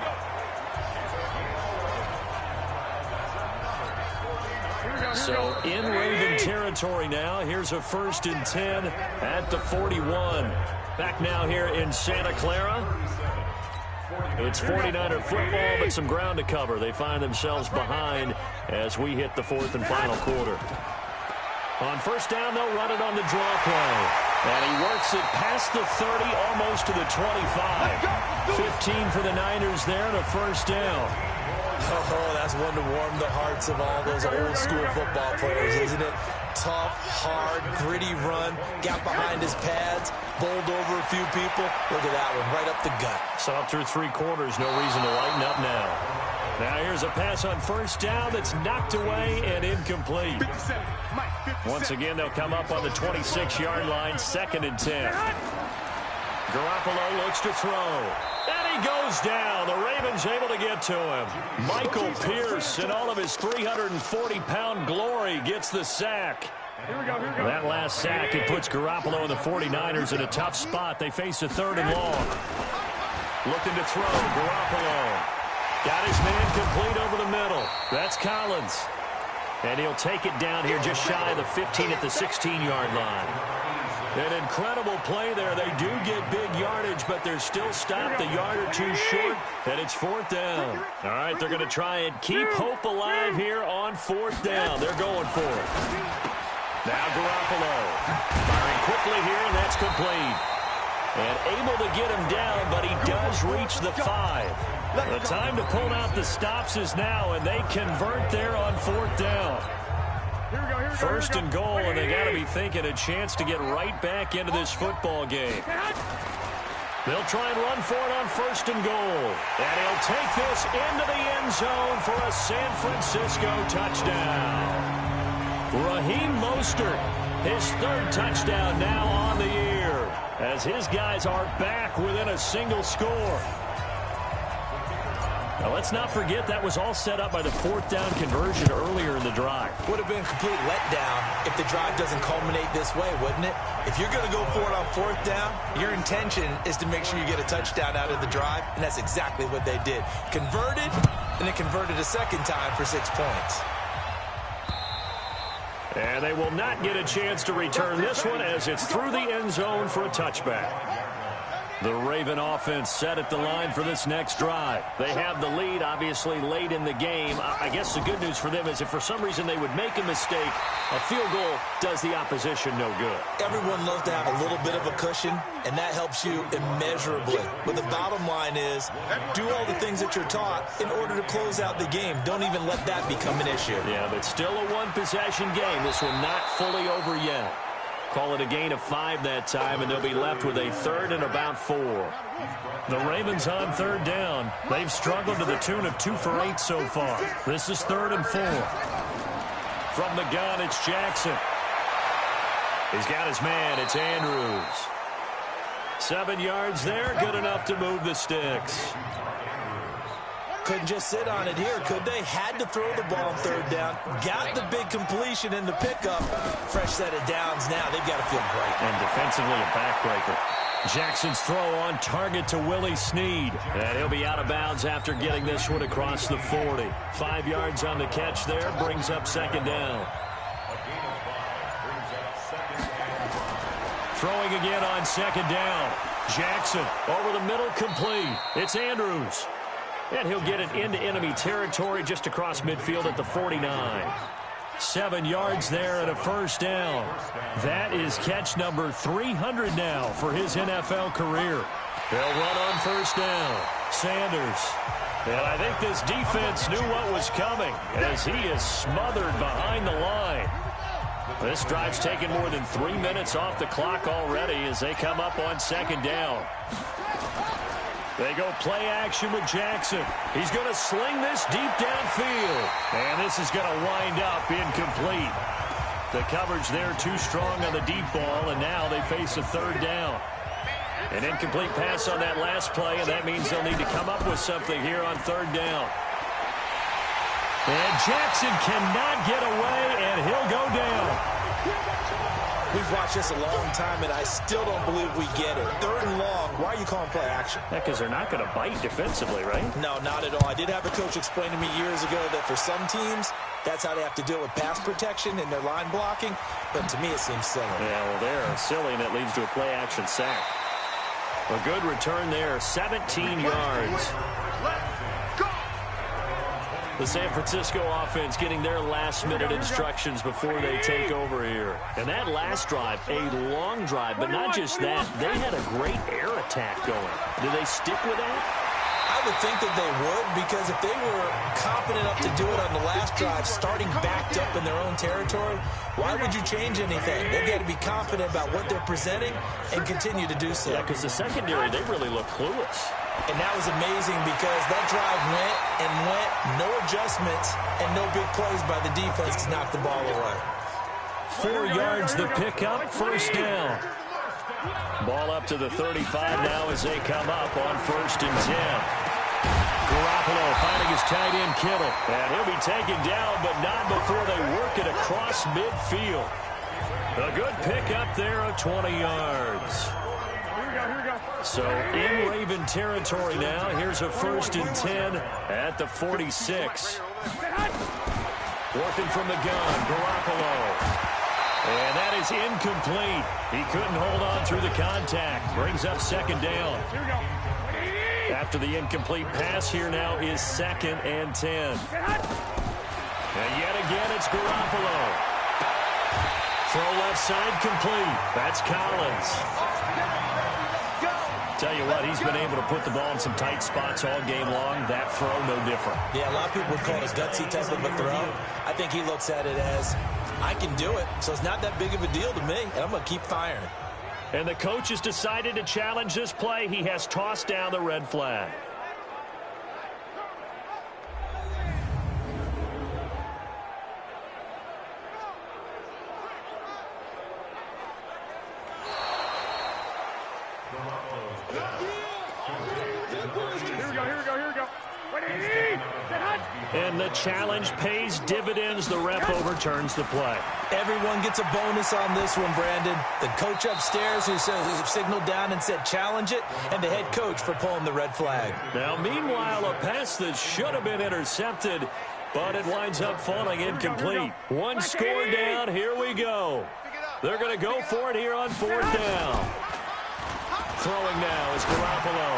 So in Raven territory now. Here's a 1st and 10 at the 41. Back now here in Santa Clara. It's 49er football, but some ground to cover. They find themselves behind as we hit the 4th and final quarter. On first down, they'll run it on the draw play. And he works it past the 30, almost to the 25. 15 for the Niners there and a first down. Oh, that's one to warm the hearts of all those old school football players, isn't it? Tough, hard, gritty run. Got behind his pads, bowled over a few people. Look at that one, right up the gut. Saw through 3 quarters, no reason to lighten up now. Now here's a pass on first down that's knocked away and incomplete. Once again, they'll come up on the 26-yard line, 2nd and 10. Garoppolo looks to throw. And he goes down. The Ravens able to get to him. Michael Pierce, in all of his 340-pound glory, gets the sack. That last sack, it puts Garoppolo and the 49ers in a tough spot. They face a 3rd and long. Looking to throw, Garoppolo. Got his man complete over the middle. That's Collins. And he'll take it down here just shy of the 15 at the 16-yard line. An incredible play there. They do get big yardage, but they're still stopped a yard or 2 short, and it's 4th down. All right, they're going to try and keep hope alive here on 4th down. They're going for it. Now Garoppolo firing quickly here, and that's complete. And able to get him down, but he does reach the 5. The time to pull out the stops is now, and they convert there on 4th down. First and goal, and they got to be thinking a chance to get right back into this football game. They'll try and run for it on 1st and goal. And he'll take this into the end zone for a San Francisco touchdown. Raheem Mostert, his 3rd touchdown now on the year, as his guys are back within a single score. Now, let's not forget that was all set up by the fourth down conversion earlier in the drive. Would have been a complete letdown if the drive doesn't culminate this way, wouldn't it? If you're going to go for it on fourth down, your intention is to make sure you get a touchdown out of the drive, and that's exactly what they did. Converted, and then converted a second time for 6 points. And they will not get a chance to return this one as it's through the end zone for a touchback. The Raven offense set at the line for this next drive. They have the lead, obviously, late in the game. I guess the good news for them is if for some reason they would make a mistake, a field goal does the opposition no good. Everyone loves to have a little bit of a cushion, and that helps you immeasurably. But the bottom line is, do all the things that you're taught in order to close out the game. Don't even let that become an issue. Yeah, but still a one-possession game. This one not fully over yet. Call it a gain of 5 that time, and they'll be left with a third and about 4. The Ravens on third down. They've struggled to the tune of 2 for 8 so far. This is 3rd and 4. From the gun, it's Jackson. He's got his man. It's Andrews. 7 yards there, good enough to move the sticks. Couldn't just sit on it here, could they? Had to throw the ball on third down. Got the big completion in the pickup. Fresh set of downs now. They've got to feel great. And defensively a backbreaker. Jackson's throw on target to Willie Snead. And he'll be out of bounds after getting this one across the 40. 5 yards on the catch there. Brings up second down. Throwing again on second down. Jackson over the middle, complete. It's Andrews. And he'll get it into enemy territory just across midfield at the 49. 7 yards there and a first down. That is catch number 300 now for his NFL career. They'll run on first down. Sanders. And I think this defense knew what was coming as he is smothered behind the line. This drive's taken more than 3 minutes off the clock already as they come up on second down. They go play action with Jackson. He's going to sling this deep downfield. And this is going to wind up incomplete. The coverage there too strong on the deep ball, and now they face a third down. An incomplete pass on that last play, and that means they'll need to come up with something here on third down. And Jackson cannot get away, and he'll go down. We've watched this a long time, and I still don't believe we get it. Third and long. Why are you calling play action? Yeah, because they're not going to bite defensively, right? No, not at all. I did have a coach explain to me years ago that for some teams, that's how they have to deal with pass protection and their line blocking. But to me, it seems silly. Yeah, well, they're silly, and it leads to a play action sack. A good return there, 17 yards. The San Francisco offense getting their last-minute instructions before they take over here. And that last drive, a long drive, but not just that. They had a great air attack going. Do they stick with that? I would think that they would, because if they were competent enough to do it on the last drive, starting backed up in their own territory, why would you change anything? They've got to be confident about what they're presenting and continue to do so. Yeah, because the secondary, they really look clueless. And that was amazing because that drive went and went, no adjustments, and no big plays by the defense to knock the ball away. 4 yards the pickup, first down. Ball up to the 35 now as they come up on 1st and 10. Garoppolo finding his tight end Kittle. And he'll be taken down, but not before they work it across midfield. A good pickup there of 20 yards. So in Raven territory now. Here's a 1st and 10 at the 46. Working from the gun, Garoppolo. And that is incomplete. He couldn't hold on through the contact. Brings up second down. After the incomplete pass, here now is 2nd and 10. And yet again, it's Garoppolo. Throw left side complete. That's Collins. Tell you what, he's been able to put the ball in some tight spots all game long. That throw, no different. Yeah, a lot of people would call it a gutsy type of a throw. I think he looks at it as, I can do it, so it's not that big of a deal to me, and I'm going to keep firing. And the coach has decided to challenge this play. He has tossed down the red flag. Here we go. And the challenge pays dividends. The ref overturns the play. Everyone gets a bonus on this one, Brandon. The coach upstairs who signaled down and said challenge it, and the head coach for pulling the red flag. Now, meanwhile, a pass that should have been intercepted, but it winds up falling incomplete. One score down. Here we go. They're going to go for it here on fourth down. Throwing now is Garoppolo.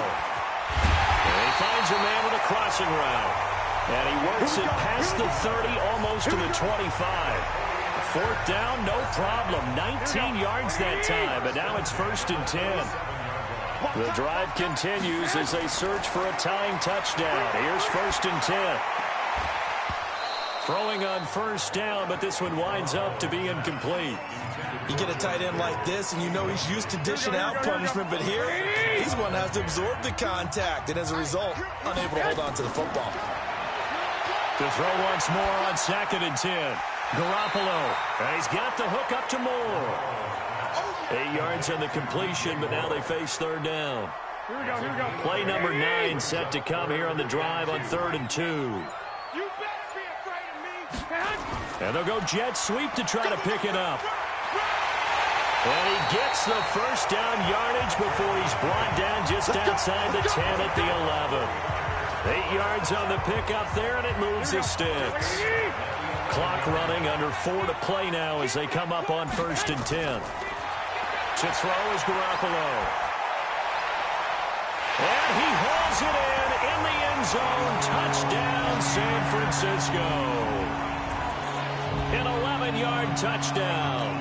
And he finds a man with a crossing route. And he works it past the 30, almost to the 25. Fourth down, no problem. 19 yards that time, but now it's 1st and 10. The drive continues as they search for a tying touchdown. Here's 1st and 10. Throwing on first down, but this one winds up to be incomplete. You get a tight end like this, and you know he's used to dishing out punishment, but here, he's one that has to absorb the contact, and as a result, unable to hold on to the football. To throw once more on 2nd and 10. Garoppolo. And he's got the hook up to Moore. 8 yards on the completion, but now they face 3rd down. Here we go. Play number 9 set to come here on the drive on 3rd and 2. You better be afraid of me. And they'll go jet sweep to try to pick it up. And he gets the first down yardage before he's brought down just outside the 10 at the 11. 8 yards on the pickup there, and it moves the sticks. Clock running, under 4 to play now as they come up on 1st and 10. To throw is Garoppolo. And he hauls it in the end zone. Touchdown, San Francisco. An 11-yard touchdown.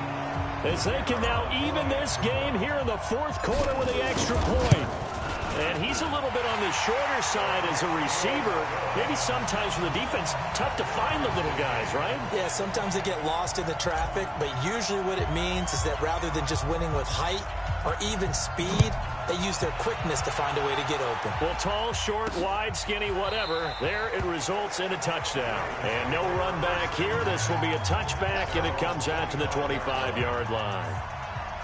As they can now even this game here in the 4th quarter with the extra point. And he's a little bit on the shorter side as a receiver. Maybe sometimes for the defense, tough to find the little guys, right? Yeah, sometimes they get lost in the traffic, but usually what it means is that rather than just winning with height or even speed, they use their quickness to find a way to get open. Well, tall, short, wide, skinny, whatever, there it results in a touchdown. And no run back here. This will be a touchback, and it comes out to the 25-yard line.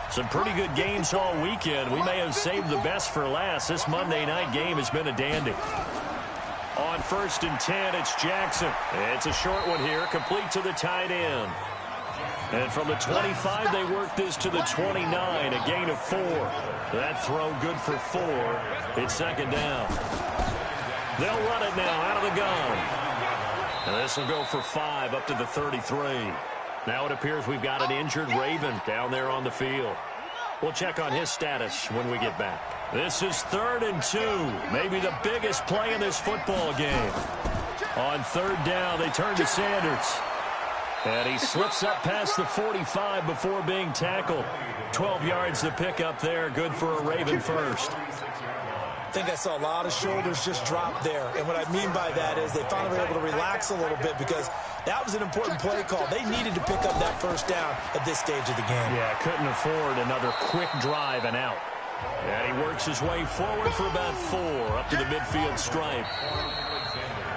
Some pretty good games all weekend. We may have saved the best for last. This Monday night game has been a dandy. On 1st and 10, it's Jackson. It's a short one here, complete to the tight end. And from the 25, they work this to the 29, a gain of 4. That throw good for 4. It's 2nd down. They'll run it now out of the gun. And this will go for 5 up to the 33. Now it appears we've got an injured Raven down there on the field. We'll check on his status when we get back. This is 3rd and 2, maybe the biggest play in this football game. On 3rd down, they turn to Sanders. And he slips up past the 45 before being tackled. 12 yards to pick up there, good for a Raven first. I think I saw a lot of shoulders just drop there. And what I mean by that is they finally were able to relax a little bit because that was an important play call. They needed to pick up that first down at this stage of the game. Yeah, couldn't afford another quick drive and out. And he works his way forward for about 4 up to the midfield stripe.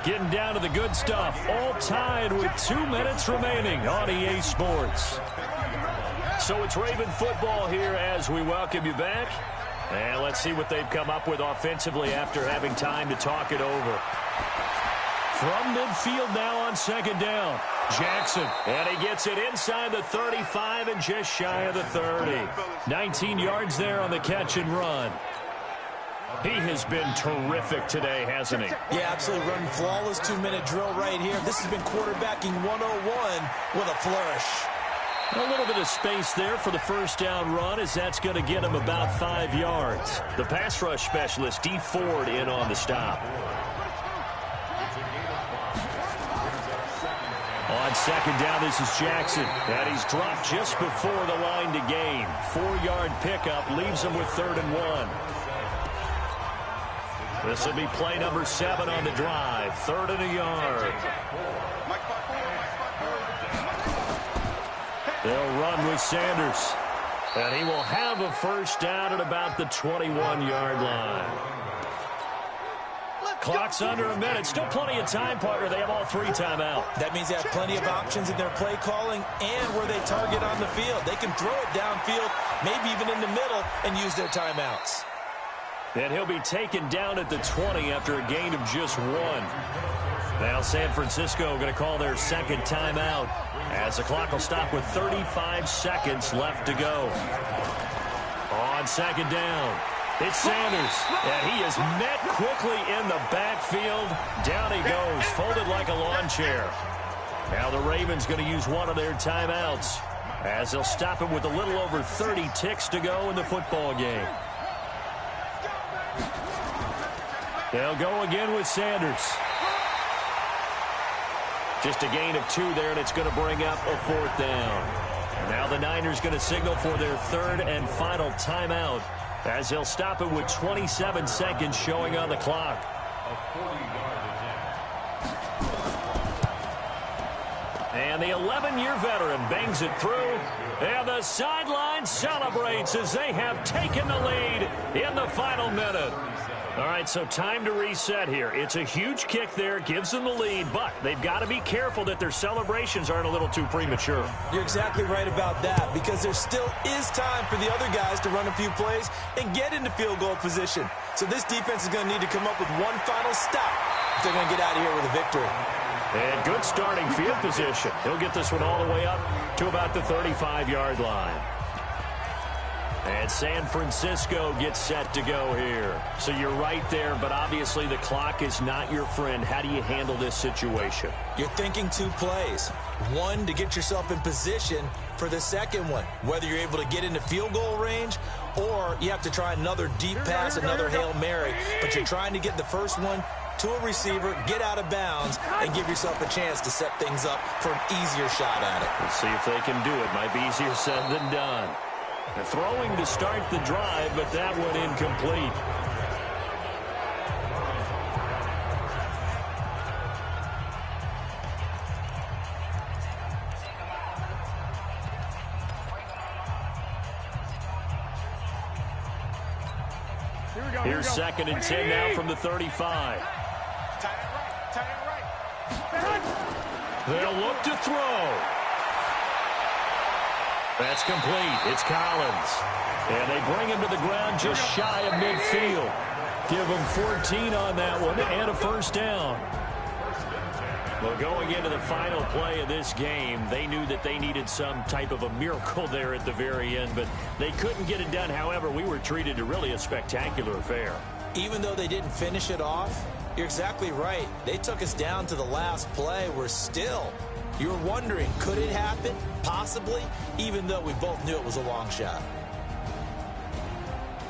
Getting down to the good stuff. All tied with 2 minutes remaining on EA Sports. So it's Raven football here as we welcome you back. And let's see what they've come up with offensively after having time to talk it over. From midfield now on 2nd down. Jackson, and he gets it inside the 35 and just shy of the 30. 19 yards there on the catch and run. He has been terrific today, hasn't he? Yeah, absolutely. Running flawless 2-minute drill right here. This has been quarterbacking 101 with a flourish. A little bit of space there for the first down run as that's going to get him about 5 yards. The pass rush specialist, D. Ford, in on the stop. On 2nd down, this is Jackson. And he's dropped just before the line to gain. 4-yard pickup leaves him with 3rd and 1. This will be play number 7 on the drive. 3rd and a yard. They'll run with Sanders. And he will have a first down at about the 21-yard line. Clock's under a minute. Still plenty of time, partner. They have all 3 timeout. That means they have plenty of options in their play calling and where they target on the field. They can throw it downfield, maybe even in the middle, and use their timeouts. And he'll be taken down at the 20 after a gain of just 1. Now San Francisco going to call their second timeout as the clock will stop with 35 seconds left to go. On second down, it's Sanders, and he is met quickly in the backfield. Down he goes, folded like a lawn chair. Now the Ravens going to use one of their timeouts as they'll stop him with a little over 30 ticks to go in the football game. They'll go again with Sanders. Just a gain of 2 there, and it's going to bring up a 4th down. Now the Niners going to signal for their third and final timeout as they'll stop it with 27 seconds showing on the clock. And the 11-year veteran bangs it through. And the sideline celebrates as they have taken the lead in the final minute. All right, so time to reset here. It's a huge kick there, gives them the lead, but they've got to be careful that their celebrations aren't a little too premature. You're exactly right about that, because there still is time for the other guys to run a few plays and get into field goal position. So this defense is going to need to come up with one final stop if they're going to get out of here with a victory. And good starting field position. He'll get this one all the way up to about the 35-yard line. And San Francisco gets set to go here. So you're right there, but obviously the clock is not your friend. How do you handle this situation? You're thinking 2 plays. One, to get yourself in position for the second one, whether you're able to get into field goal range or you have to try another deep pass, another Hail Mary. But you're trying to get the first one to a receiver, get out of bounds, and give yourself a chance to set things up for an easier shot at it. Let's see if they can do it. Might be easier said than done. They're throwing to start the drive, but that one incomplete. Here's 2nd and 10 now from the 35. They'll look to throw. That's complete. It's Collins. And they bring him to the ground just shy of midfield. Give him 14 on that one and a first down. Well, going into the final play of this game, they knew that they needed some type of a miracle there at the very end, but they couldn't get it done. However, we were treated to really a spectacular affair. Even though they didn't finish it off, you're exactly right. They took us down to the last play. We're still... You're wondering, could it happen? Possibly, even though we both knew it was a long shot.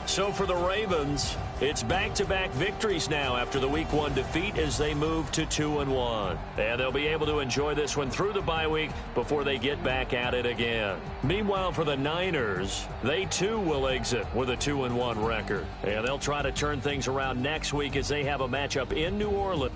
So for the Ravens, it's back-to-back victories now after the Week 1 defeat as they move to 2-1. And they'll be able to enjoy this one through the bye week before they get back at it again. Meanwhile, for the Niners, they too will exit with a 2-1 record. And they'll try to turn things around next week as they have a matchup in New Orleans.